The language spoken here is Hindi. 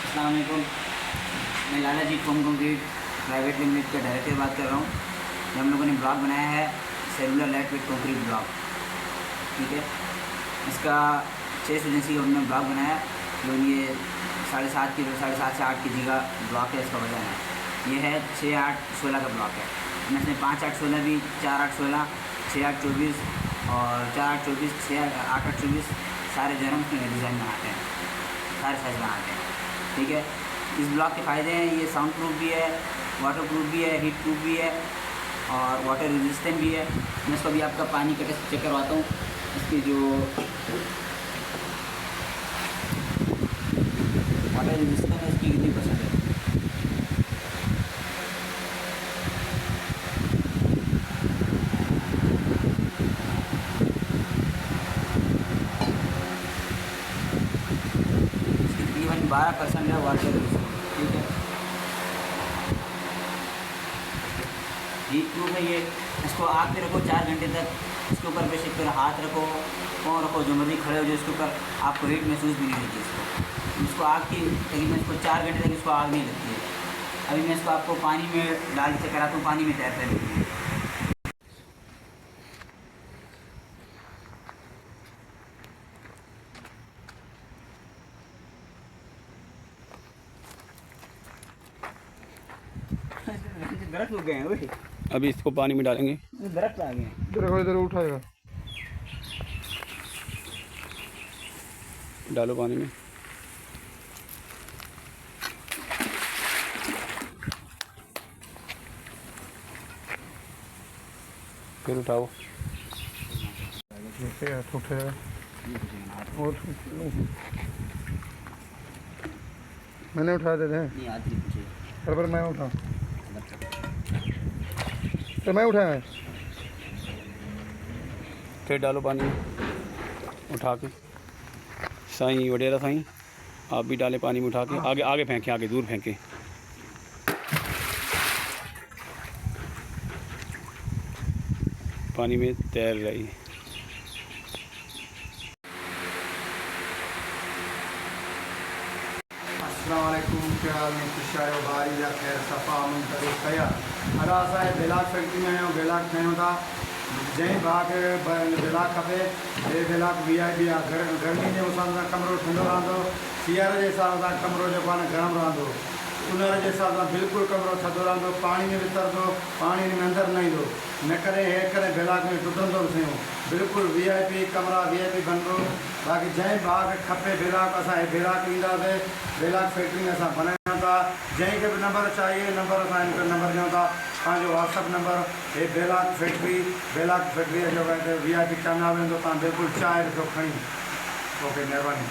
अस्सलाम वालेकुम। मैं Lalaji foam concrete private limited का डायरेक्टर बात कर रहा हूँ। ये हम लोगों ने ब्लॉक बनाया है cellular light weight concrete block, ठीक है। इसका 6 एजेंसी का हमने ब्लॉक बनाया जो ये 7.5 किलो 7.5 से 8 kg का ब्लॉक है। इसका वजन है ये है 6, 8, 16 का ब्लॉक है। इसमें 5, 8, 16 भी 4, 8, 16, 6, 8, 24 और 4, 8, 24, 6, 8, 8, 24 सारे जन्म के डिज़ाइन बनाते हैं, सारे साइज बनाते हैं, ठीक है। इस ब्लॉक के फ़ायदे हैं, ये साउंड प्रूफ भी है, वाटर प्रूफ भी है, हीट प्रूफ भी है और वाटर रेजिस्टेंट भी है। मैं इसको भी आपका पानी का टेस्ट चेक करवाता हूँ। इसकी जो वाटर रेजिस्टेंट है इसकी कितनी % है। इसकी तकरीबन 12% है वाटर रेजिस्टेंट, ठीक है। हीट प्रूफ है ये। इसको आग पे रखो 4 घंटे तक, इसके ऊपर बेशक पर हाथ रखो, पाँव रखो, जो मर्जी खड़े हो जाए, इसके ऊपर आपको हीट महसूस भी नहीं होगी। इसको आग की तकरीबन इसको 4 घंटे तक इसको आग नहीं लगती है। अभी मैं इसको आपको पानी में डाल के कराता हूँ, पानी में तैरता है। दरख्त हो गए हैं वही। अभी इसको पानी में डालेंगे, दरख्त आ गए हैं। इधर उठाएगा, डालो पानी में। फिर उठाओ। उठाएगा और मैंने उठा देते हैं। नहीं आती पूछे पर मैं उठा तो मैं उठाया। फिर डालो पानी में उठा के। साईं वडेरा साईं, आप भी डालें पानी में उठा के। आगे आगे फेंकें, आगे दूर फेंकें। पानी में तैर रही। अस्सलाम वालेकुम, क्या हाल है? खुशाय बारी या खैर सफ़ा अमन करे कया अदा असांजे बेलाग फैक्ट्री में आहियूं। बेलाग खयूं था जंहिं भाग बेलाग खपे हे बेलाग VIP आहे। गर्मी जे हिसाब सां कमिरो ठंडो रहंदो, सियारे जे हिसाब सां कमिरो जेको आहे न गरम रहंदो, ऊन्हारे जे हिसाब सां बिल्कुलु कमिरो थधो रहंदो, पाणी में वितरंदो, पाणी में अंदरि न ईंदो, न करे हे करे बेलाग में टुटंदो बि शयूं। बिल्कुल VIP कमरा VIP बनंदो। बाक़ी जंहिं बाग खपे बेलाग असां हे बेलाग ईंदासीं। बेलाग फैक्ट्री में असां बनायूं था। जंहिंखे बि नंबर चाहिए नंबर असां हिन नंबर ॾियूं था, पंहिंजो WhatsApp नंबर। हे बेलाग फैक्ट्री जो VIP टर्मिनल वेंदो, तव्हां बिल्कुलु चांहि ॾिसो खणी। ओके, महिरबानी।